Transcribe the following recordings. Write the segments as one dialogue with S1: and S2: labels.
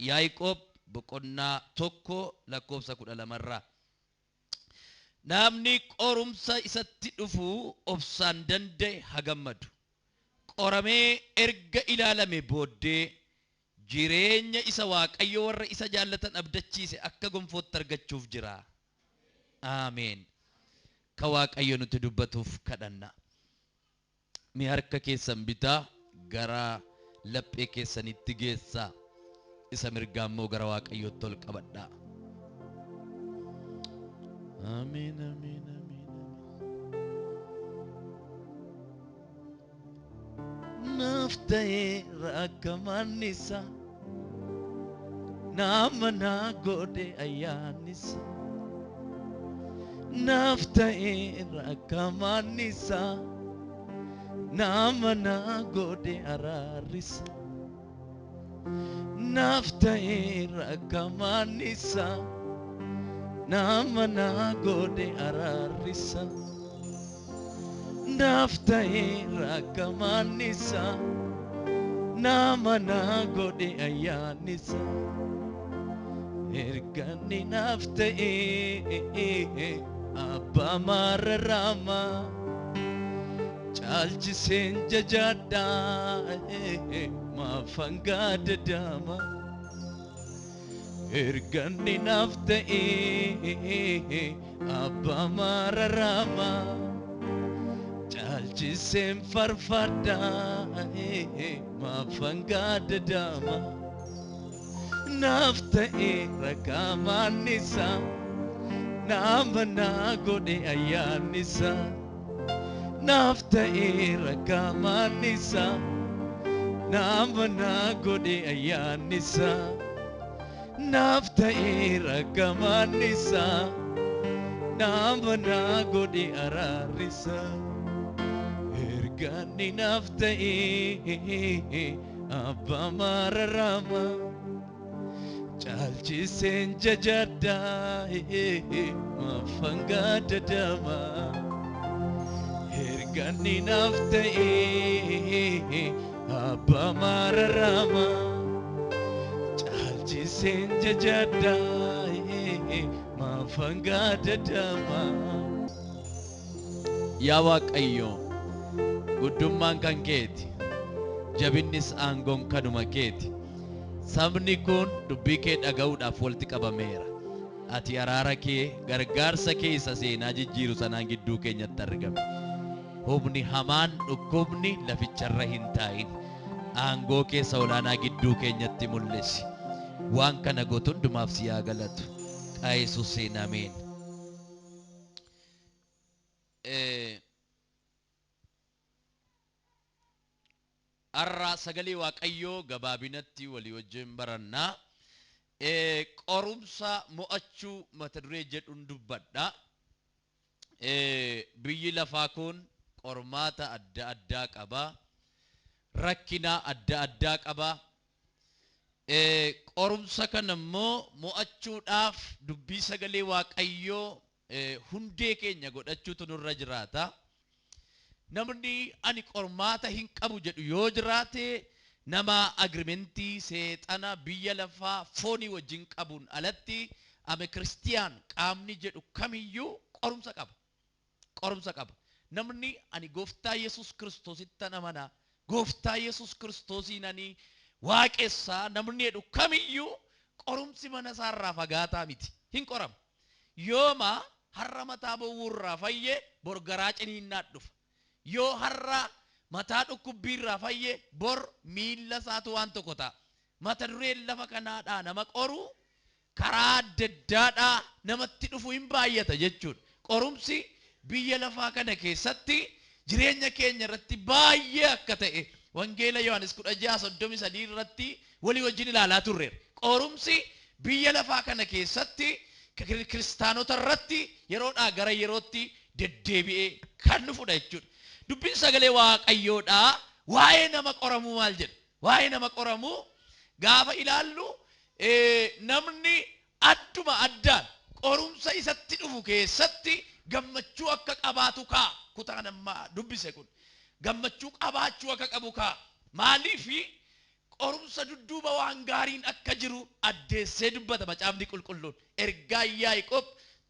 S1: Yaaqoob boqonnaa tokko lakkoofsa 12 namni qorumsa isatti dhufu obsaan danda'e hagammadu qoramee erga ilaalame booddee jireenya isa Waaqayyo warra isa jaallatan abdachiise akka gonfootti argachuuf jira. Amen. Ka Waaqayyo nuti dubbatuuf kadhanna. Mi harka keessan bitaa gara laphee keessanitti geessaa. Isa mirgaa immoo gara Waaqayyootti ol qabadhaa. Amen, amen, amen, amen. Nafta'e rakkamanisa nama na godhe ayyaanisa. Nafta'e rakkamanisa nama na godhe araarisa. Nafta'e rakkamanisa nama na godhe araarisa. Nafta'e rakkamanisa nama na godhe ayyaanisa. Erganni nafta'e abbaa mararama caalchiseen jajadhaa maafanga dadama. Erganni nafta'e abbaa mararama caalchiseen farfadhaa maafanga dadama. Nafta'e rakkamanisa nama na godhe ayyaanisa. Nafta'e rakkamanisa nama na godhe ayyaanisa. Nafta'e rakkamanisa nama na godhe araarisa. Erganni nafta'e abbaa mararama caalchiseen jajadhaa maafanga dadama. Erganni nafta'e abbaa mararama caalchiseen jajadhaa maafanga dadama. Yaa Waaqayyo guddummaan kan keeti jabinnis aangoon kanuma keeti. Sabni kun dubbii kee dhaga'uudhaaf walitti qabameera. Ati araara kee gargaarsa kee isa seenaa jijjiiru sanaan gidduu keenyatti argame. Humni hamaan dhukkubni laficharra hin taa'in. Aangoo keessa olaanaa gidduu keenyatti mul'isi. Waan kana gootu hundumaaf si haa galatu. Qaa Yesuusiin ameen. Arra sagalee Waaqayyoo gabaabinatti walii wajjin barannaa. Qorumsa mo'achuu mata duree jedhuun dubbadha. Biyyi lafaa kun qormaata adda addaa qaba. Rakkina adda addaa qaba. Qorumsa kana immoo mo'achuudhaaf dubbii sagalee Waaqayyoo hundee keenya godhachuutu nurra jiraata. Namni ani qormaata hin qabu jedhu yoo jiraate nama agrimentii seexana biyya lafaa foonii wajjin qabuun alatti ame Kiristiyaan qaamni jedhu kamiyyuu qorumsa qaba. Qorumsa qaba. Namni ani gooftaa Yesuus Kiristoositti amana. Gooftaa Yesuus Kiristoosiin ani waaqessaa namni jedhu kamiyyuu qorumsi mana isaarraa fagaataa miti. Hin qoramu. Yooma har'a mataa bowwuurraa fayyee bor garaa ciniinnaa dhufa. Yoo har'a mataa dhukkubbiirraa fayyee bor miilla isaatu waan tokko ta'a. Mata dureen lafa kanaadhaa nama qoru karaa adda addaadhaa namatti dhufu hin baay'ata jechuudha. Qorumsi biyya lafaa kana keessatti jireenya keenya irratti baay'ee akka ta'e wangeela Yohaannis 16:33 irratti walii wajjin ilaalaa turreera. Qorumsi biyya lafaa kana keessatti kiristaanota irratti yeroodhaa gara yerootti deddeebi'ee kan dhufudha jechuudha. Dubbiin sagalee Waaqayyoodhaa waa'ee nama qoramuu maal jedha? Waa'ee nama qoramuu gaafa ilaallu namni adduma addaan qorumsa isatti dhufu keessatti gammachuu akka qabaatu kaa kutaan amma dubbise kun gammachuu qabaachuu akka qabu kaa maaliifi qorumsa dudduuba waan gaariin akka jiru addeessee dubbata macaafni qulqulluun. Ergaa Yaaqoob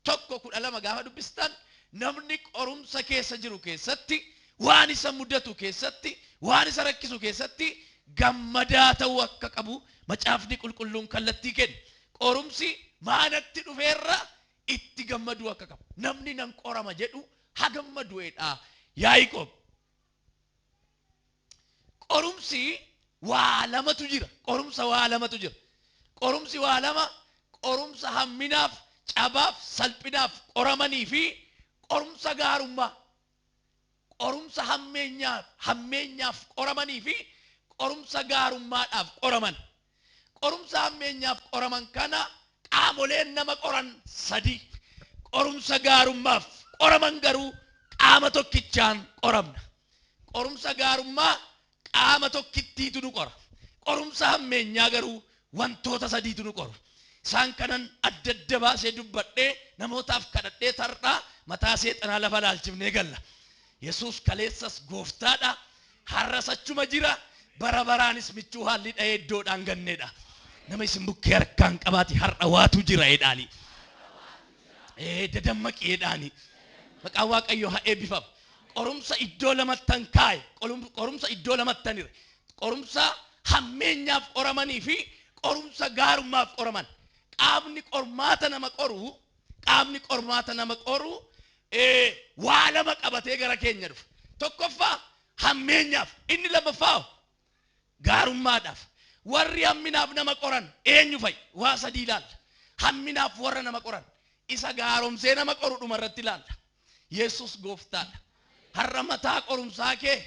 S1: 1:12 gaafa dubbistan namni qorumsa keessa jiru keessatti waan isa mudatu keessatti waan isa rakkisu keessatti gammadaa ta'uu akka qabu macaafni qulqulluun kallattii kenna. Qorumsi maanatti dhufeerra itti gammaduu akka qabu. Namni nan qorama jedhu haa gammaduudha Yaaqoob. Qorumsi waa lamatu jira. Qorumsa waa lamatu jira. Qorumsi waa lama, qorumsa hamminaaf, cabaaf, salphinaaf qoramanii fi qorumsa gaarummaa. Qorumsa hammeenyaaf qoramanii fi qorumsa gaarummaadhaaf qoraman. Qorumsa hammeenyaaf qoraman kana qaamoleen nama qoran sadi. Qorumsa gaarummaaf qoraman garuu qaama tokkichaan qoramna. Qorumsa gaarummaa qaama tokkittiitu nu qora. Qorumsa hammeenyaa garuu wantoota sadiitu nu qora. Isaan kanan adda adda baasee dubbadhee namootaaf kadhadhee tarraa mataa seexanaa lafa laalchifnee galla. Yesuus kaleessas gooftaadha. Har'as achuma jira. Bara baraanis michuu haalli dha'ee iddoodhaan ganneedha. Nama isin bukkee harkaan qabaati har'a waatu jira jedhaani. Dadammaqeedhaani. Maqaan Waaqayyoo haa eebbifamu. Qorumsa iddoo lamattan kaa'e. Qorumsa iddoo lamattanire. Qorumsa hammeenyaaf qoramanii fi qorumsa gaarummaaf qoraman. Qaamni qormaata nama qoru waa lama qabatee gara keenya dhufa. Tokkoffaa hammeenyaaf, inni lammaffaa gaarummaadhaaf. Warri hamminaaf nama qoran eenyu fa'i? Waa sadii ilaalla. Hamminaaf warra nama qoran isa gaaromsee nama qoru dhuma irratti ilaalla. Yesuus gooftaadha. Har'a mataa qorumsaa kee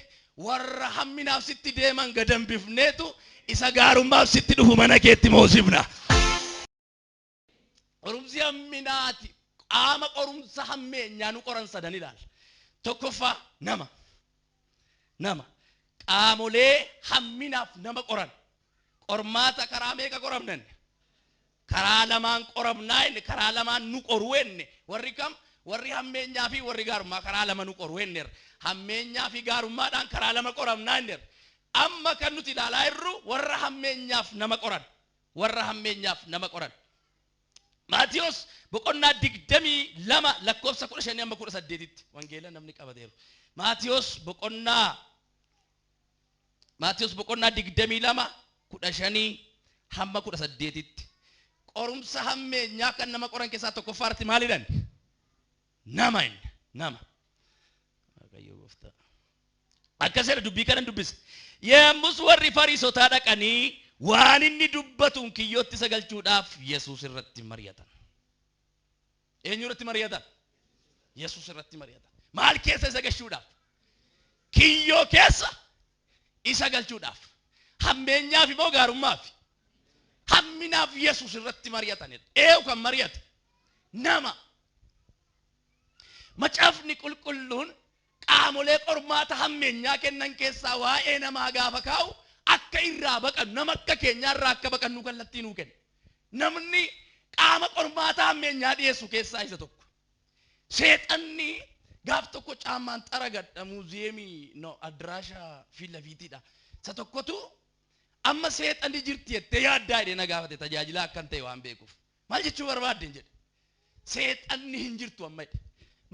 S1: warra hamminaaf sitti deeman gadambifneetu isa gaarummaaf sitti dhufu mana keetti moosifna. Qorumsi hamminaati. Qaama qorumsa hammeenyaa nu qoran sadan ilaalla. Tokkoffaa nama. Qaamolee hamminaaf nama qoran. Qormaata karaa meeqa qoramnan? Karaa lamaan qoramnaa inni karaa lamaan nu qoru enne. Warri kam? Warri hammeenyaa fi warri gaarummaa karaa lama nu qoru enne. Hammeenyaa fi gaarummaadhaan karaa lama qoramnaa enne. Amma kan nuti ilaalaa jirru warra hammeenyaaf nama qoran. Warra hammeenyaaf nama qoran. Maatiyos boqonnaa 22 lakkoofsa 15 amma 18tti wangeela namni qabateeru. Maatiyos boqonnaa 22 15 hamma 18tti. Qorumsa hammeenyaa kan nama qoran keessaa tokkoffaarratti maalidhaan? Nama. Waaqayyoo gooftaa. Akkasii dubbii kana dubbise. Yemmus warri Fariisotaa dhaqanii waan inni dubbatuun kiyyootti sagalchuudhaaf Yesuus irratti mari'atan. Eenyu irratti mari'atan? Yesuus irratti mari'atan. Maal keessa isa galchuudhaaf? Kiyyoo keessa isa galchuudhaaf. Hammeenyaaf immoo gaarummaaf. Hamminaaf Yesuus irratti mari'atan. Eenyu kan mari'ate? Nama. Macaafni qulqulluun qaamolee qormaata hammeenyaa kennan keessaa waa'ee namaa gaafa kaa'u akka irraa baqannu nama akka keenyaarraa akka baqannu kallattii nuu kenna. Namni qaama qormaata hammeenyaa dhiyeessu keessaa isa tokko. Seexanni gaaf tokko caammaan xaragadha muuziyeemii addiraasha fiilafiitiidha. Isa tokkotu amma seexanni jirti jettee yaaddaa jedhee na gaafate tajaajilaa akkan ta'e waan beekuuf. Maal jechuu barbaadde jedhe. Seexanni hin jirtu amma jedhe.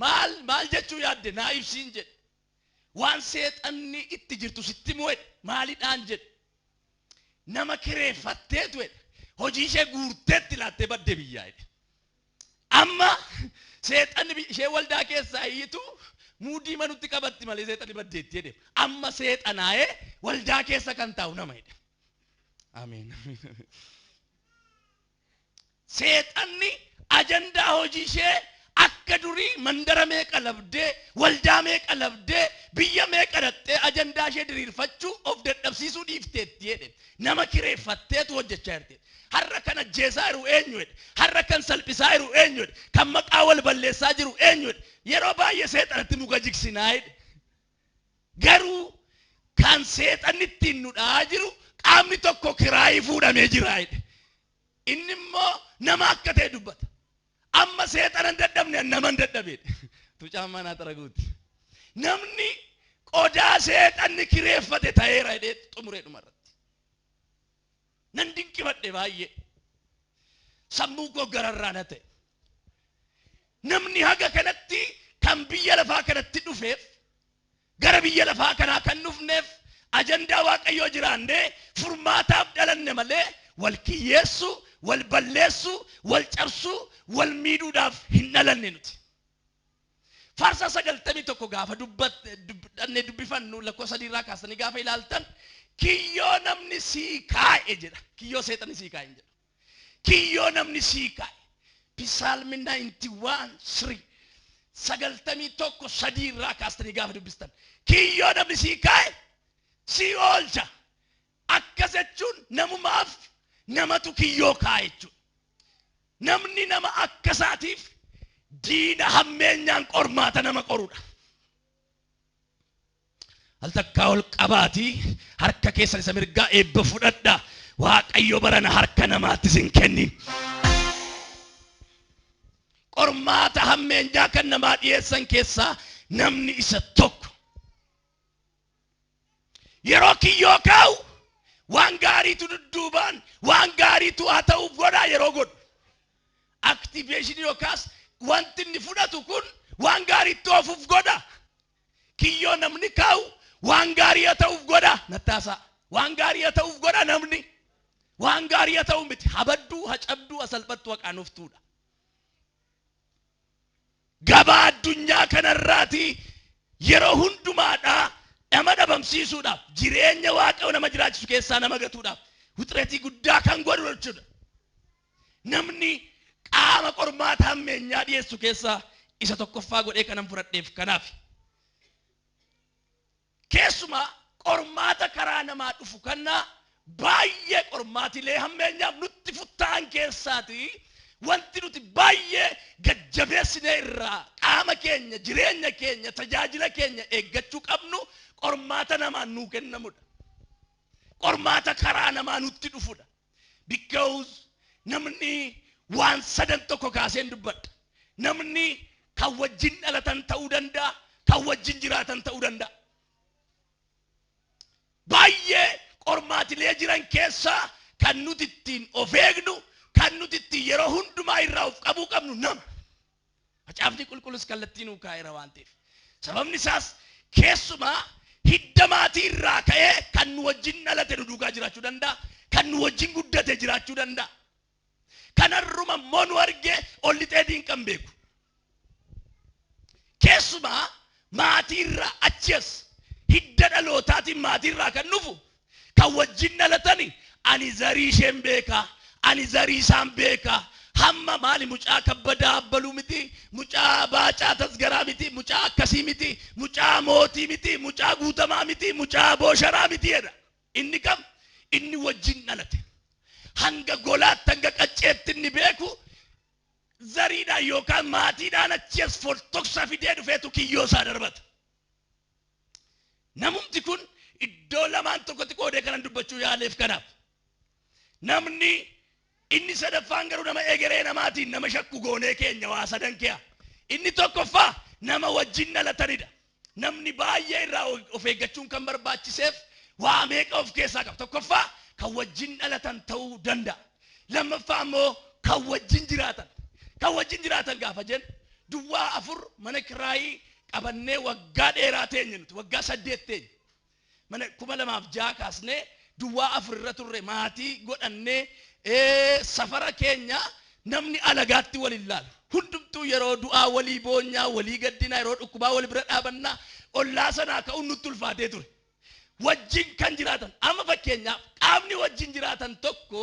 S1: Maal jechuu yaadde naa ibsiin jedhe. Waan seexanni itti jirtu sitti mu'e maalidhaan jedhe. Nama kireeffatteetu jedhe. Hojii ishee guurteetti laattee badde biyyaa jedhe. Amma seexanni ishee waldaa keessaa iyyitu muudii manutti qabatti malee seexanni baddeetti jedhe. Amma seexanaa'ee waldaa keessa kan taa'u nama jedhe. Ameen. Seexanni ajandaa hojii ishee akka durii mandara meeqa labdee waldaa meeqa labdee biyya meeqa dhattee ajandaa ishee diriirfachuu of dadhabsiisuu dhiifteetti jedhe. Nama kireeffatteetu hojjechaa jirti. Har'a kan ajjeesaa jiru eenyu jedhe. Har'a kan salphisaa jiru eenyu jedhe. Kan maqaa wal balleessaa jiru eenyu jedhe. Yeroo baay'ee seexanatti muka jigsinaa jedhe. Garuu kan seexanni ittiin nu dha'aa jiru qaamni tokko kiraayii fuudhamee jira jedhe. Inni immoo nama akka ta'e dubbata. Amma seexanan dadhabne naman dadhabedha. Tucaamaa naa xaraguuti. Namni qodaa seexanni kireeffate ta'eera jedhee xumuree dhumarratti.
S2: nan dinqifadhe baay'ee sammuu koo gararraana ta'e namni haga kanatti kan biyya lafaa kanatti dhufeef gara biyya lafaa kanaa kan dhufneef ajandaa waaqayyoo jiraannee furmaataaf dhalanne malee wal kiyyeessu wal balleessu wal cabsu wal miidhuudhaaf hin dhalanne nuti faarsaa 91 gaafa dubbifannu lakkoofsa 3 irraa kaasanii gaafa ilaaltan kiyyoo namni sii kaa'e jedha kiyyoo seexanni sii kaa'e jedha kiyyoo namni sii kaa'e Psalm 91:3 91:3 irraa kaasanii gaafa dubbistan kiyyoo namni sii kaa'e sii oolcha akkas jechuun namumaaf namatu kiyyoo kaa'e jechuudha namni nama akkasaatiif diina hammeenyaan qormaata nama qorudha al takkaa ol qabaatii harka keessan isa mirgaa eebba fudhadha waaqayyo barana harka namaatti sin kennin qormaata hammeenyaa kan namaa dhiyeessan keessaa namni isa tokko yeroo kiyyoo kaa'u waan gaariitu dudduubaan waan gaariitu haa ta'uuf godhaa yeroo godhu activation yookaas wanti inni fudhatu kun waan gaariitti oofuuf godha kiyyoo namni kaa'u waan gaarii haa ta'uuf godha nattaasaa waan gaarii haa ta'uuf godha namni waan gaarii haa ta'u miti habadduu hacabduu asalphattu haqaanuftuudha gabaa addunyaa kanarraati yeroo hundumaadhaa nama dhabamsiisuudhaaf jireenya waaqayyo nama jiraachisu keessaa nama gatuudhaaf wuxreetii guddaa kan godhu jechuudha namni qaama qormaata hammeenyaa dhiyeessu keessaa isa tokkoffaa godhee kanan fudhadheef kanaaf keessumaa qormaata karaa namaa dhufu kana baay'ee qormaatilee hammeenyaaf nutti futtaan keessaati wanti nuti baay'ee gajjabeessinee irraa qaama keenya jireenya keenya tajaajila keenya eeggachuu qabnu qormaata namaan nuu kennamudha qormaata karaa namaa nutti dhufudha because namni waan sadan tokko kaaseen dubbadha namni kan wajjin dhalatan ta'uu danda'a kan wajjin jiraatan ta'uu danda'a baay'ee qormaatilee jiran keessaa kan nuti ittiin of eegnu kan nuti ittiin yeroo hundumaa irraa of qabuu qabnu nama macaafni qulqulluus kallattii nuu kaa'eera waan ta'eef sababni isaas keessumaa hidda maatii irraa ka'ee kan nu wajjin dhalate nu duukaa jiraachuu danda'a kan nu wajjin guddate jiraachuu danda'a kanarruma immoo nu argee ol lixee diinqan beeku keessumaa maatii irraa achiis hidda dhalootaatiin maatii irraa kan dhufu kan wajjin dhalatani ani zarii isheen beekaa ani zarii isaan beekaa hamma maali mucaa kabbadaa abbaluu miti mucaa baacaa tasgaraa miti mucaa akkasii miti mucaa mootii miti mucaa guutamaa miti mucaa boosharaa miti jedha inni kam inni wajjin dhalate hanga golaatti hanga qacceetti inni beeku zariidhaan yookaan maatiidhaan achiis foltoksa fidee dhufeetu kiyyoo isaa darbata namumti kun iddoo lamaan tokkotti qoodee kanan dubbachuu yaaleef kanaaf namni inni sadaffaan garuu nama egeree namaatiin nama shakku goonee keenya waa sadan kee inni tokkoffaa nama wajjin dhalatanidha namni baay'ee irraa of eeggachuun kan barbaachiseef waa meeqa of keessaa qaba tokkoffaa kan wajjin dhalatan ta'uu danda'a lammaffaa immoo kan wajjin jiraatan gaafa jennu duwwaa 4 mana kiraayii qabannee waggaa dheeraa teenye nuti waggaa 8 teenye mana 2006 kaasnee duwwaa 4 irra turre maatii godhannee safara keenya namni alagaatti wal ilaalu hundumtuu yeroo du'aa walii boonyaa walii gaddinaa yeroo dhukkubaa wal bira dhaabannaa ollaa sanaa ka'uun nutti ulfaatee ture wajjin kan jiraatan amma fakkeenyaaf qaamni wajjin jiraatan tokko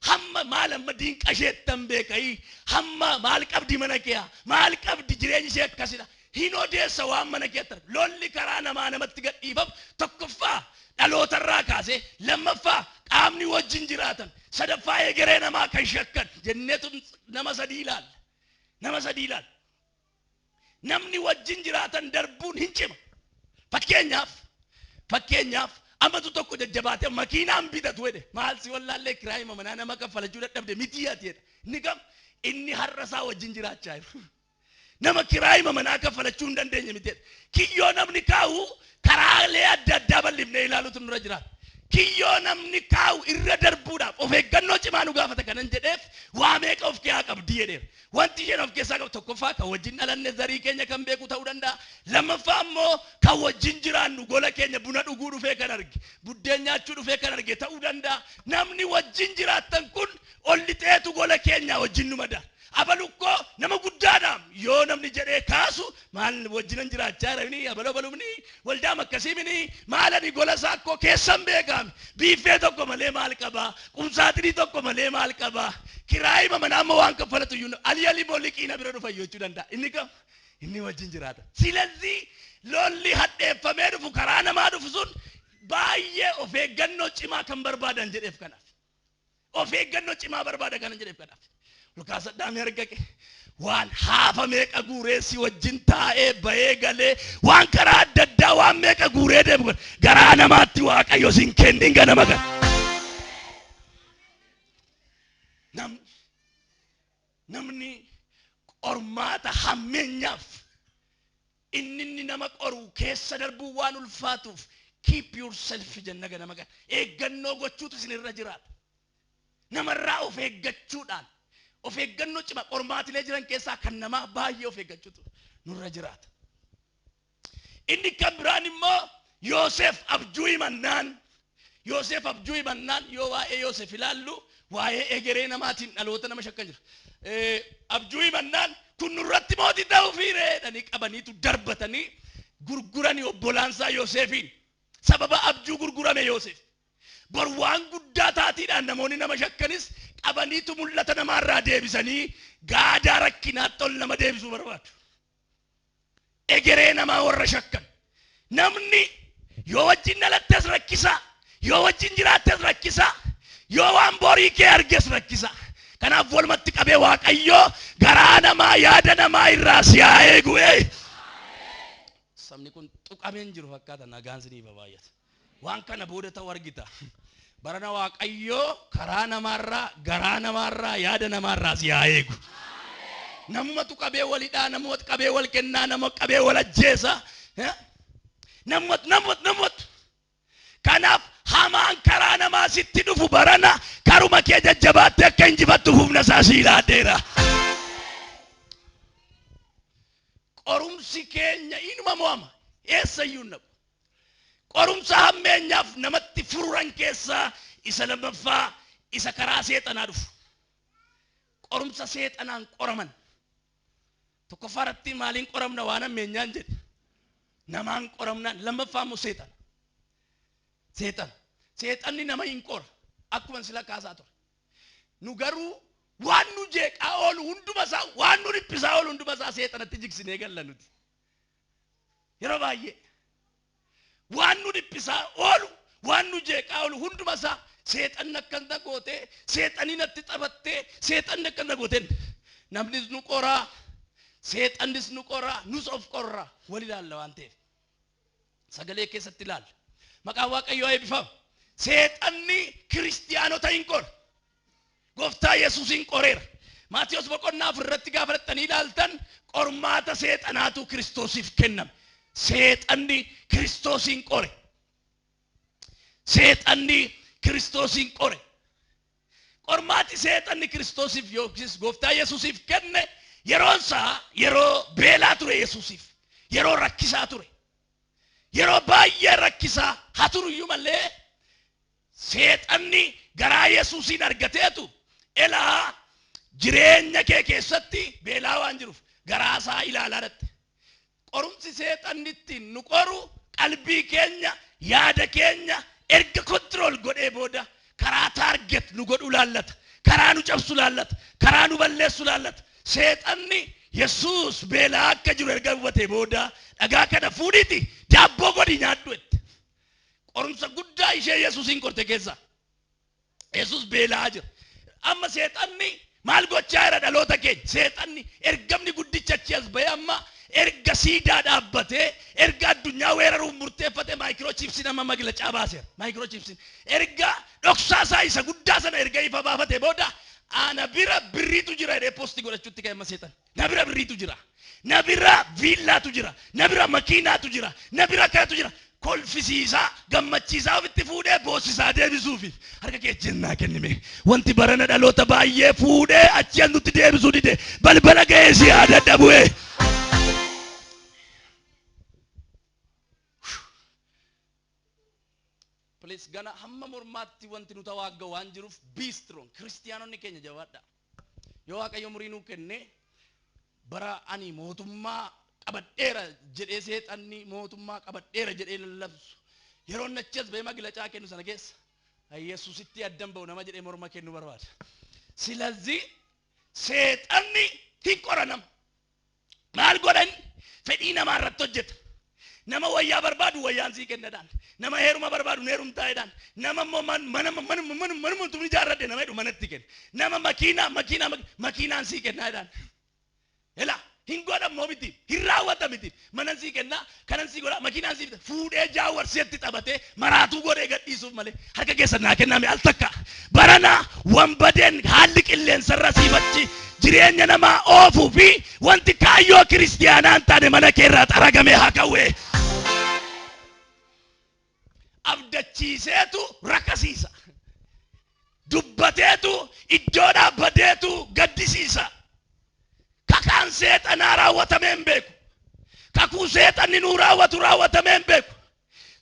S2: hamma maal amma diinqasheettan beekai hamma maal qabdi mana kee maal qabdi jireenyi ishee akkasidha hin odeessa waan mana keetti lolli karaa namaa namatti gadhiifamu tokkoffaa dhalootarraa kaasee lammaffaa qaamni wajjin jiraatan sadaffaa egeree namaa kan shakkan jenneetu nama sadii ilaalla namni wajjin jiraatan darbuun hin cima fakkeenyaaf ammatu tokko jajjabaatee makiinaan bitatu jedhe maal si wallaallee kiraayima manaa nama kaffalachuu dadhabde miti ati jedha inni kam inni har'asaa wajjin jiraachaa jiru nama kiraayima manaa kaffalachuu hin dandeenye miti jedha kiyyoo namni kaa'u karaalee adda addaa bal'ifnee ilaalutu nurra jiraata kiyyoo namni kaa'u irra darbuudhaaf of eeggannoo cimaa nu gaafata kanan jedheef waa meeqa of keessaa qabdi jedheera. Wanti isheen of keessaa qabdu tokkoffaa kan wajjin dhalanne zarii keenya kan beeku ta'uu danda'a. Lammaffaa immoo kan wajjin jiraannu gola keenya buna dhuguu dhufee kan arge buddeen nyaachuu dhufee kan arge ta'uu danda'a. Namni wajjin jiraattan kun ol lixeetu gola keenya wajjin nu madaala. Abalukkoo nama guddaadhaam yoo namni jedhee kaasu maal wajjinan jiraachaa jiranii abalumni waldaa makkasiimini maalani gola saakoo keessan beekame biifee tokko malee maal qaba qumsaatinii tokko malee maal qaba kiraayii manaa amma waan kaffalatu iyyuu ali booliqiina bira dhufa jechuu danda'a inni wajjin jiraata. Silazii lolli hadheeffamee dhufu karaa namaa dhufu sun baay'ee of eeggannoo cimaa kan barbaadan jedheef kanaaf of eeggannoo cimaa barbaada kanan jedheef kanaaf. Lukaas addaamee argake waan haafa meeqa guureessi wajjin taa'ee bahee galee waan karaa adda addaa waan meeqa guuree deemu garaa namaatti waaqayyo sin kennin ganama kan namni qormaata hammeenyaaf inni nama qoru keessa darbuu waan ulfaatuuf keep yourself jenna ganama kan eeggannoo gochuutu isinirra jiraata. Namarraa of eeggachuudhaan of eeggannoo cimaa qormaatilee jiran keessaa kan namaa baay'ee of eeggachuutu nurra jiraata. Inni kan biraan immoo Yoosef abjuu himannaan yoo waa'ee Yoosef ilaallu waa'ee egeree namaatiin dhaloota nama shakkan jira. Abjuu himannaan kun nurratti mootii ta'uu fiireedhanii qabaniitu darbatanii gurguranii obbolaansaa Yoosefiin sababa abjuu gurgurame Yoosef. Bor waan guddaa taatiidhaan namoonni nama shakkanis qabaniitu mul'ata namaarraa deebisanii gaadaa rakkinaatti ol nama deebisuu barbaadu. Egeree namaa warra shakkan namni yoo wajjin dhalattes rakkisa yoo wajjin jiraattes rakkisa yoo waan borii kee arges rakkisa. Kanaaf walumatti qabee waaqayyoo garaa namaa yaada namaa irraa si haa eegu. Sabni kun tuqameen jiru fakkaata nagaan sinii baay'ata. Waan kana booda ta'u argita. Barana waaqayyoo karaa namaarraa garaa namaarraa yaada namaarraa si haa eegu. Namumatu qabee walidhaa namumatu qabee wal kennaa namumatu qabee wal ajjeesa. Namumatu. Kanaaf hamaan karaa namaa sitti dhufu barana karuma kee jajjabaattee akka injifattu humna isaa sii laaddeera. Qorumsi keenya inuma mo'ama eessayyuu nabu. Qorumsa hammeenyaaf namatti fururan keessaa isa lammaffaa isa karaa seexanaa dhufu. Qorumsa seexanaan qoraman. Tokkoffaa irratti maaliin qoramna waan hammeenyaan jedhe. Namaan qoramnaan lammaffaa immoo seexana. Seexanni nama hin qora akkuma sila kaasaa ture. Nu garuu waan nu jeeqaa oolu hunduma isaa waan nu dhiphisaa oolu hunduma isaa seexanatti jigsinee galla nuti. Yeroo baay'ee waan nu dhiphisaa oolu waan nu jeeqaa oolu hunduma isaa seexanni akkana gootee seexanii natti taphattee seexanni akkana gooteen namnis nu qoraa seexannis nu qoraa nus of qorraa wal ilaalla waan ta'eef sagalee keessatti ilaalla. Maqaan waaqayyoo eebbifamu. Seexanni kiristiyaanota hin qora. Gooftaa Yesuus hin qoreera. Maatiyos boqonnaa irratti gaafa fudhattanii ilaaltan qormaata seexanaatu Kiristoosiif kenname. Seexanni Kiristoosiin qore. Seexanni Kiristoosiin qore. Qormaati seexanni Kiristoosiif yookiis gooftaa Yesuusiif kenne yeroonsaa yeroo beelaa ture Yesuusiif. Yeroo rakkisaa ture. Yeroo baay'ee rakkisaa haa turuyyuu malee seexanni garaa Yesuusiin argateetu elaa jireenya kee keessatti beelaa waan jiruuf garaa isaa ilaalaa dhatte. Qorumsi seexannitti nu qoru qalbii keenya yaada keenya erga kontrol godhee booda karaa taarget nu godhu laallata. Karaa nu cabsu laallata. Karaa nu balleessu laallata. Seexanni Yesuus beelaa akka jiru erga hubatee booda dhagaa kana fuudhiiti daabboo godhi nyaadhu jette. Qorumsa guddaa ishee Yesuusiin qorte keessa. Yesuus beelaa jira. Amma seexanni maal gochaa jira dhaloota keenya? Seexanni ergamni guddicha achi as bahee amma erga siidaa dhaabbatee erga addunyaa weeraruuf murteeffate maayikiroochipsiin amma maglacaa baaseera. Maayikiroochipsiin erga dhoksaasaa isa guddaa sana erga ifa baafate booda ana bira birriitu jira jedhee poostii godhachuutti ka'e amma seexan. Na bira birriitu jira. Na bira viillaatu jira. Na bira makiinaatu jira. Na bira kanatu jira. kolfisiisaa gammachiisaa ofitti fuudhee boossisaa deebisuufi harka kee jennaa kennime wanti barana dhaloota baay'ee fuudhee achi nutti deebisuu dide balbala ga'ee si yaadadha bu'ee. Please gana hamma mormaatti wanti nu tawaagga waan jiruuf be strong. Kiristiyaanonni keenya jabaadha. Yoo Waaqayyo umurii nuu kenne bara ani mootummaa qabadheera jedhee seexanni mootummaa qabadheera jedhee lallabsu yeroo nachas bee maglacaa kennu sana keessa Yesuusitti addan ba'u nama jedhee morma kennu barbaada. Silazii seexanni hin qoranam. Maal godhan fedhii namaa irratti hojjeta. Nama wayyaa barbaadu wayyaan sii kennadhaan. Nama heeruma barbaadu heerumtaa'edhaan. Nama manuma tumni jaarradhe nama jedhu manatti kenna. Nama makiinaan sii kennaadhaan. Ela hin godhamoo miti hin raawwata miti manan sii kenna kanan sii godha makiinaan sii fuudhee jaawwarseetti taphatee maraatuu godhee gadhiisuuf malee harka keessa naa kenname al takka barana wambadeen haalli qilleensarra siifachi jireenya namaa oofuu fi wanti kaayyoo kiristiyaanaan taane mana keerraa xaragamee haa ka'u'e. Abdachiiseetu rakkasiisa. Dubbateetu iddoo dhaabbateetu gaddisiisa. Kakaan seexanaa raawwatamee hin beeku. Kakuu seexanni nuu raawwatamee hin beeku.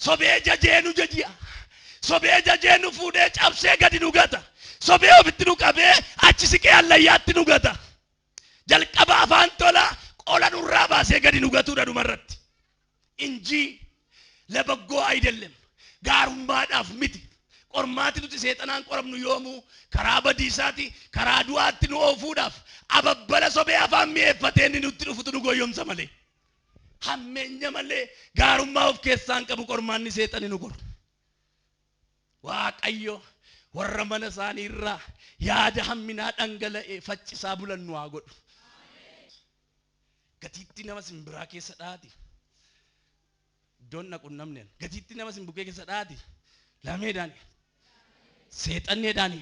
S2: Sobee jajeenu jaji'a. Sobee jajeenu fuudhee cabsee gadi nu gata. Sobee ofitti nu qabee achi siqee allayyaatti nu gata. Jalqaba afaan tola qola nurraa baasee gadi nu gatuudha dhumarratti. Injii labaggoo ayidellem. Gaarummaadhaaf miti. Qormaati nuti seexanaan qoramnu yoomuu karaa badiisaati karaa du'aatti nu oofuudhaaf ababbala sobee afaan mi'eeffatee inni nutti dhufutu nu goyyomsa malee. Hammeenya malee gaarummaa of keessaan qabu qormaanni seexani nu goru. Waaqayyo warra mana isaanii irraa yaada hamminaa dhangala'ee faccisaa bulan nu haa godhu. Gatiitti nama simbiraa keessa dhaati. Iddoon naqu namni gatiitti nama simbukee keessa dhaati. Lameedhaani. Seexanneedhaani.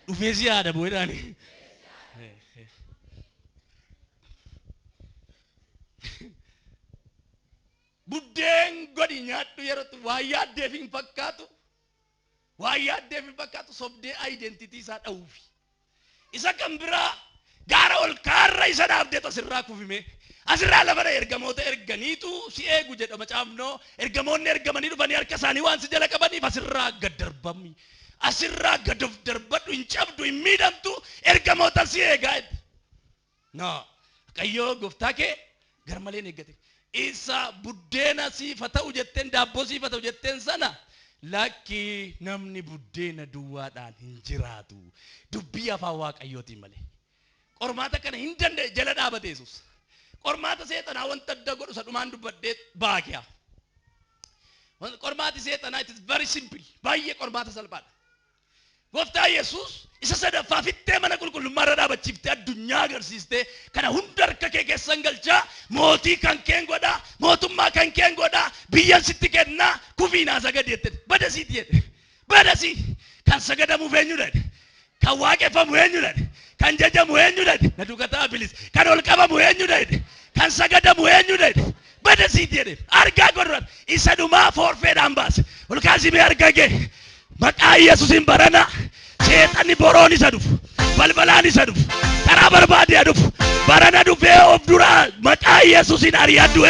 S2: Dhufee si yaada bu'eedhaani. Buddeen godhi nyaadhu yerootti waa yaaddeef hin fakkaatu. Waa yaaddeef hin fakkaatu sobdee identitii isaa dha'uufi. Isa kan biraa gaara ol kaarra isa dhaabdeetu asirraa kufime. Asirraa lafa ergamoota erganiitu si eegu jedha macaafnoo ergamoonni ergamanii dhufanii harka isaanii waan si jala qabaniif asirraa gad darbami. Asirraa gad of darbadhu hin cabdu hin miidhamtu ergamoota si eegaa. No, Waaqayyoo gooftaa kee garmaleen eeggate. Isa buddeena siifa ta'u jetteen daabboo siifa ta'u jetteen sana lakki namni buddeena duwwaadhaan hin jiraatu. Dubbii afaan Waaqayyootiin malee. Qormaata kana hin danda'e jala dhaabate Yesuus. Qormaata seexanaa wanta adda godhu sadhumaan dubbadhee baakiyaa. Qormaati seexanaa it is very simple. Baay'ee qormaata salphaadha. Gooftaa Yesuus isa sadaffaa fittee mana qulqullummaa irra dhaabachiiftee addunyaa agarsiistee kana hunda harka kee keessan galchaa mootii kan keen godhaa mootummaa kan keen godhaa biyyan sitti kennaa kufiinaa sagadi jette badasiiti jedhe badasii kan sagadamuuf eenyudha kan waaqeffamu eenyudha kan jajamu eenyudha na duukataa bilis kan ol qabamu eenyudha kan sagadamu eenyudha badasiiti jedhe argaa godhan isa dhumaa forfeedhaan baase ol kaasimee argaa kee maqaa Yesuusin barana seexanni boroon isa dhufu balbalaan isa dhufu karaa barbaade dhufu barana dhufee of duraa maqaa Yesuusin ari'adhu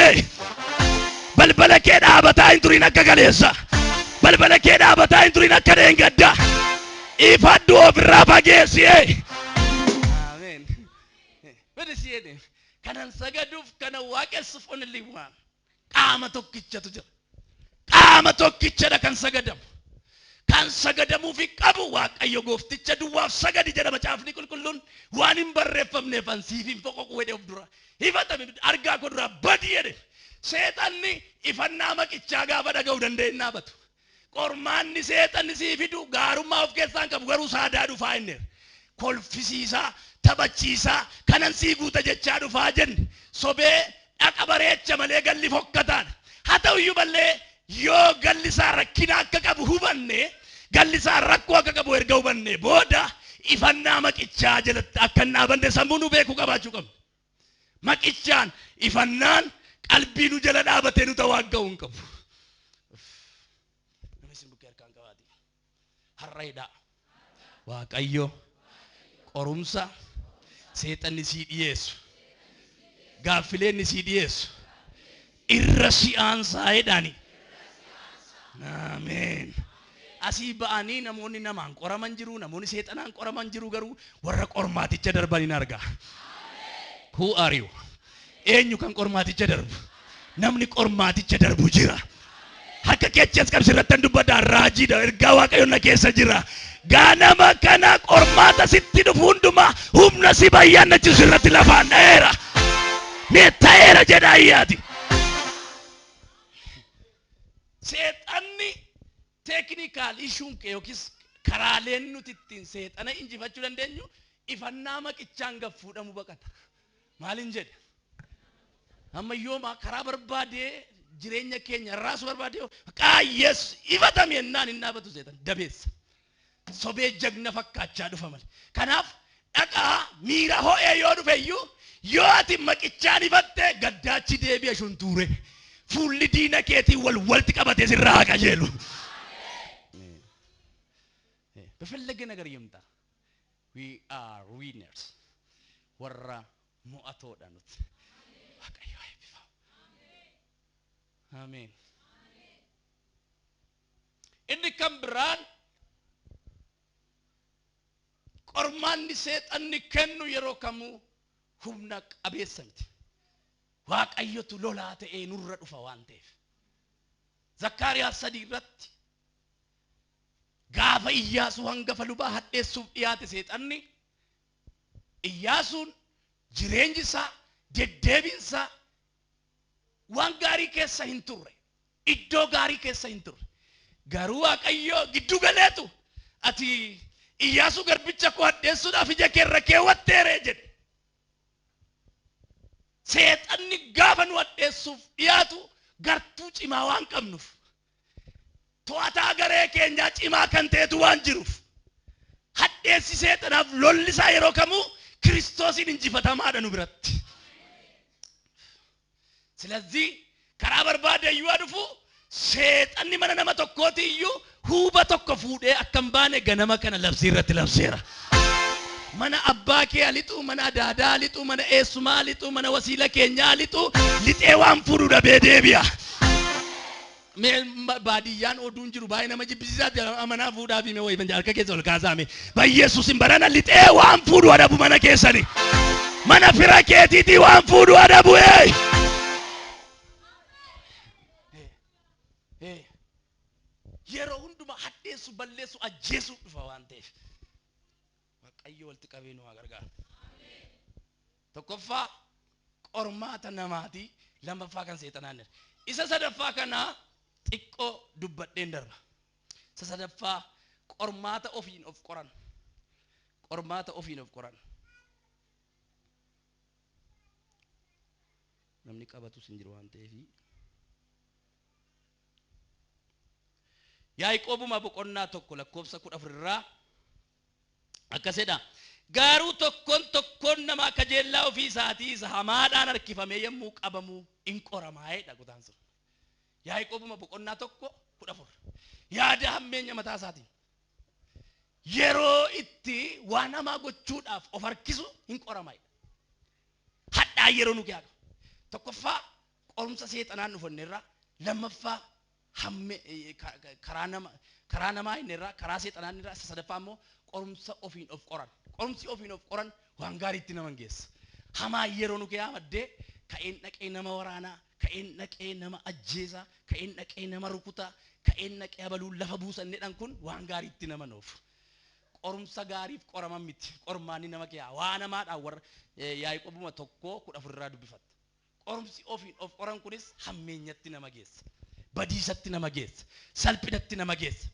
S2: balbala kee dhaabataa hin turin akka galeessa balbala kee dhaabataa hin turin akka dheengaddaa ifadhu ofirraa fageessi Ameen. Badasiidhe kanan sagaduuf kana waaqessuuf only waan qaama tokkichatu jira qaama tokkichadha kan sagadamu. Kan sagadamu fi qabu Waaqayyo goofticha duwwaaf sagadi jedha macaafni qulqulluun waan hin barreeffamneef ansiif hin foqoqu wedhe of dura hifatame argaa koo dura badi jedhe seexanni ifannaa maqichaa gaafa dhaga'u danda'e naabatu qormaanni seexanni sii fidu gaarummaa of keessaan qabu garuu saadaa dhufaa inni kolfisiisaa taphachiisaa kanan sii guuta jechaa dhufaa jenne sobee dhaqa bareecha malee galli fokkataan haa ta'uyyuu malee yoo galli isaa rakkina akka qabu hubanne galli isaa rakkoo akka qabu erga hubanne booda ifannaa maqichaa jalatti akka hin dhaabanne sammuu nu beekuu qabaachuu qabna. Maqichaan ifannaan qalbii nu jala dhaabatee nu tawaaga'uu hin qabu. harreedha waaqayyo qorumsa seexanni si dhiyeessu gaaffileen si dhiyeessu irra si aansaa'edhaani. Ameen. Asii ba'anii namoonni namaan qoraman jiru, namoonni seexanaan qoraman jiru, garuu warra qormaaticha darbaniin argaa. Who are you? Eenyu kan qormaaticha darbu? Namni qormaaticha darbu jira. Harka keechas qabsirratti dubbadhaa raajiidha ergaa waaqayyoon na keessa jira. Ganama kana qormaata sitti dhufu hundumaa humna si bayyaannachiisu irratti lafaan dha'eera. Meetta'eera jedha ayyaati. Seexanni teeknikaal ishuun kee yookiis karaaleen nuti ittiin seexana injifachuu dandeenyu ifannaa maqichaan gaffuudhamu baqata. Maalin jedhe? Amma yooma karaa barbaadee jireenya keenya irraasu barbaadee qaayyees ifatame ennaan hin dhaabatu seexan dabeessa. Sobee jagna fakkaachaa dhufa malee. Kanaaf dhaqaa miira ho'ee yoo dhufe iyyuu yoo ati maqichaan ifatte gaddaachi deebi'a shuntuure. Fuulli diina keetii walti qabatee sirraa qajeelu. በፈለገ ነገር ይምጣ. We are winners. warra mo'atoodhaanut. Waaqayyo eebbifamu. Ameen. Inni kan biraan qormaanni seexanni kennu yeroo kamuu humna qabeessa miti. Waaqayyotu lolaa ta'ee nurra dhufa waan ta'eef. Zakkaariyaas 3 irratti gaafa Iyyaasuu hangafa lubaa hadheessuuf dhiyaate seexanni Iyyaasuun jireenyi isaa deddeebinsa waan gaarii keessa hin turre, iddoo gaarii keessa hin turre. Garuu Waaqayyo giddu galeetu ati Iyyaasuu garbicha koo hadheessuudhaaf ija kee irra keewwatteeree jedhe. Seexanni gaafa nu hadheessuuf dhiyaatu gartuu cimaa waan qabnuuf, to'ataa garee keenyaa cimaa kan ta'etu waan jiruuf, hadheessi seexanaaf lolli isaa yeroo kamuu Kiristoosiin injifatamaadha nu biratti. Silazii karaa barbaade iyyuu adufu seexanni mana nama tokkooti iyyuu huuba tokko fuudhee akkam baane ganama kana labsii irratti labseera. Mana abbaa kee alixu, mana daadaa alixu, mana eessumaa alixu, mana wasiila keenyaa alixu lixee waan fuudhu dhabee deebi'a. Baadiyyaan oduun jiru baay'ee nama jibbisiisaati. Amanaa fuudhaa fi mee wayii harka keessa ol kaasaame Yesuusin barana lixee waan fuudhu adabu mana keessani. Mana fira keetiitii waan fuudhu adabu. Yeroo hunduma hadheessu, balleessu, ajjeessu dhufa waan ta'eef Waaqayyo walitti qabee nu haa gargaaru. Tokkoffaa qormaata namaati, lammaffaa kan seexanaan. Isa sadaffaa kana xiqqoo dubbadheen darba. Isa sadaffaa qormaata ofiin of qoran. Qormaata ofiin of qoran. Namni qabatus hin jiru waan ta'eef. Yaaqoobuma boqonnaa tokko lakkoofsa 14 irraa akkasidha. Garuu tokkoon nama kajeellaa ofii isaatii isa hamaadhaan harkifamee yommuu qabamu in qoramaa'edha kutaan sun. Yaaqoobuma boqonnaa tokko 14. Yaada hammeenya mataa isaatiin yeroo itti waan hamaa gochuudhaaf of harkisu in qoramaa'edha. Hadhaa yeroo nu gaaga. Tokkoffaa qorumsa seexanaan dhufanneerraa, lammaffaa karaa namaa innerraa, karaa seexanaan irraa, isa sadaffaa immoo qorumsa ofiin of qoran. Qorumsi ofiin of qoran waan gaariitti nama geessa. Hamaa yeroo nu maddee ka'een dhaqee nama waraanaa, ka'een dhaqee nama ajjeesaa, ka'een dhaqee nama rukutaa, ka'een dhaqee abaluun lafa buusanneedhaan kun waan gaariitti nama noofu. Qorumsa gaariif qoraman miti. Qormaanni nama keeyaa waa namaadhaan warra Yaaqoobuma tokko 14 irraa dubbifatta. Qorumsi ofiin of qoran kunis hammeenyatti nama geessa. Badiisatti nama geessa. Salphidatti nama geessa.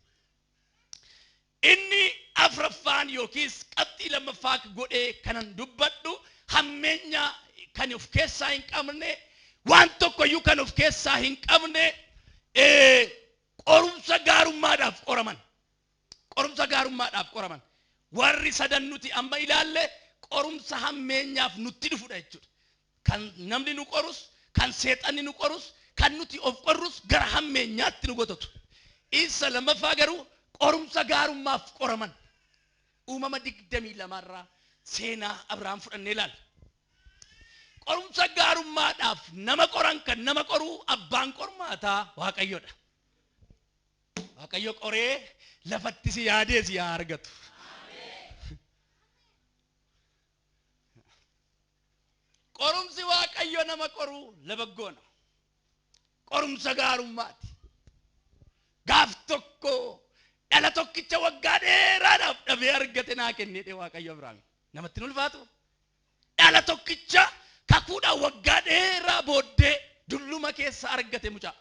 S2: Inni afraffaan yookiis qabxii lammaffaa godhee kanan dubbadhu hammeenya kan of keessaa hin qabne, waan tokkoyyuu kan of keessaa hin qabne qorumsa gaarummaadhaaf qoraman. Qorumsa gaarummaadhaaf qoraman. Warri sadan nuti amma ilaalle qorumsa hammeenyaaf nutti dhufudha jechuudha. Kan namni nu qorus, kan seexanni nu qorus, kan nuti of qorrus gara hammeenyaatti nu godhatu. Isa lammaffaa garuu qorumsa gaarummaaf qoraman uumama 22 irraa seenaa Abrahaam fudhannee ilaalla. Qorumsa gaarummaadhaaf nama qoran kan nama qoruu abbaan qormaataa Waaqayyodha. Waaqayyo qoree lafatti si yaadee si haa argatu. Qorumsi Waaqayyo nama qoruu labaggoona. Qorumsa gaarummaati. Gaaf tokko dhala tokkicha waggaa dheeraadhaaf dhabee argate naa kennee Waaqayyo Abrahaam. Namatti ulfaatu. Dhala tokkicha kakuudhaan waggaa dheeraa booddee dulluma keessa argate mucaa.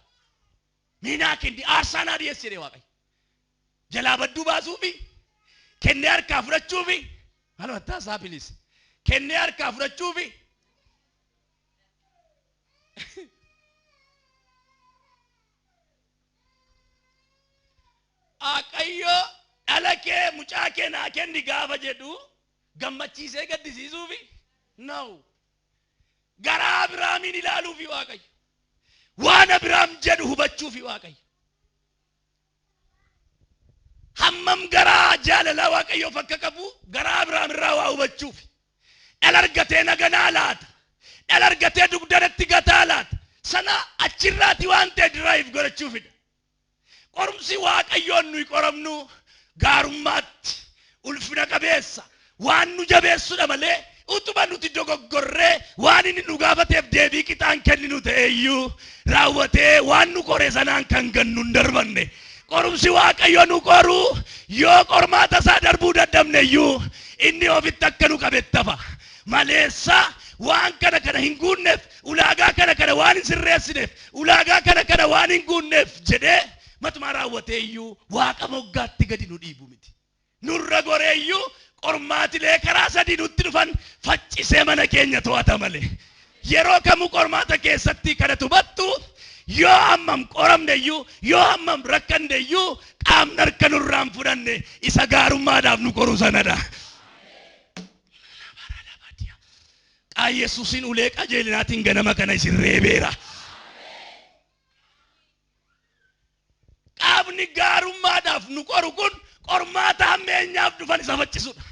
S2: Miinaa kenni aarsaa naa dhiyeessee Waaqayyo. Jalaa badduu baasuufi kennee harkaa fudhachuufi maal mattaasaa bilis kennee harkaa fudhachuufi Waaqayyo dhala kee mucaa kee naa kenni gaafa jedhu gammachiisee gaddisiisuufi no garaa Abrahaamiin ilaaluufi Waaqayyo waan Abrahaam jedhu hubachuufi Waaqayyo hammam garaa jaalala Waaqayyo fakka qabu garaa Abrahaam irraa waa hubachuufi dhala argatee naganaa laata dhala argatee dugdanatti gataa laata sana achirraati waan ta'e diraayif godhachuufidha. Qorumsi Waaqayyoon nuyi qoramnu gaarummaatti ulfina qabeessa waan nu jabeessudha malee utuma nuti dogoggorree waan inni nu gaafateef deebii qixaan kenninu ta'eeyyuu raawwatee waan nu qore sanaan kan gannu hin darbanne. Qorumsi Waaqayyo nu qoru yoo qormaata isaa darbuu dadhabneyyuu inni ofitti akka nu qabettafa maleessa waan kana hin guunneef ulaagaa kana waan hin sirreessineef ulaagaa kana waan hin guunneef jedhee matuma raawwateeyyuu waaqa moggaatti gadi nu dhiibu miti. Nurra goreeyyuu qormaatilee karaa sadii nutti dhufan faccisee mana keenya to'ata malee. Yeroo kamuu qormaata keessatti kana tubattu yoo hammam qoramneyyuu yoo hammam rakkanneyyuu qaamni harka nurraan fudhanne isa gaarummaadhaaf nu qoru sanadha. Qaa Yesuusin ulee qajeelinaatiin ganama kana isin reebeera. Qaamni gaarummaadhaaf nu qoru kun qormaata hammeenyaaf dhufan isa faccisudha.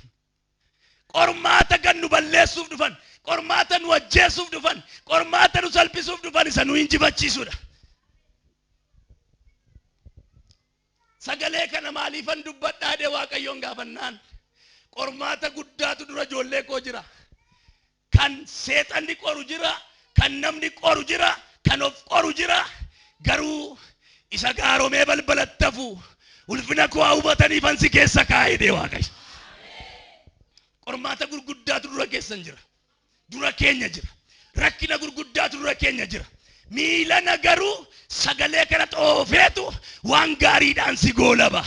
S2: Qormaata kan nu balleessuuf dhufan, qormaata nu ajjeesuuf dhufan, qormaata nu salphisuuf dhufan isa nu injifachiisudha. Sagalee kana maaliifan dubbadhaa jedhee Waaqayyoon gaafannaan qormaata guddaatu dura ijoollee koo jira. Kan seexanni qoru jira, kan namni qoru jira, kan of qoru jira. Garuu isa gaaromee balbalatti hafu ulfina koo hubataniifan si keessa kaa'ee jedhee Waaqayyo. Qormaata gurguddaatu dura keessan jira. Dura keenya jira. Rakkina gurguddaatu dura keenya jira. Miilana garuu sagalee kana xoofeetu waan gaariidhaan si goolaba.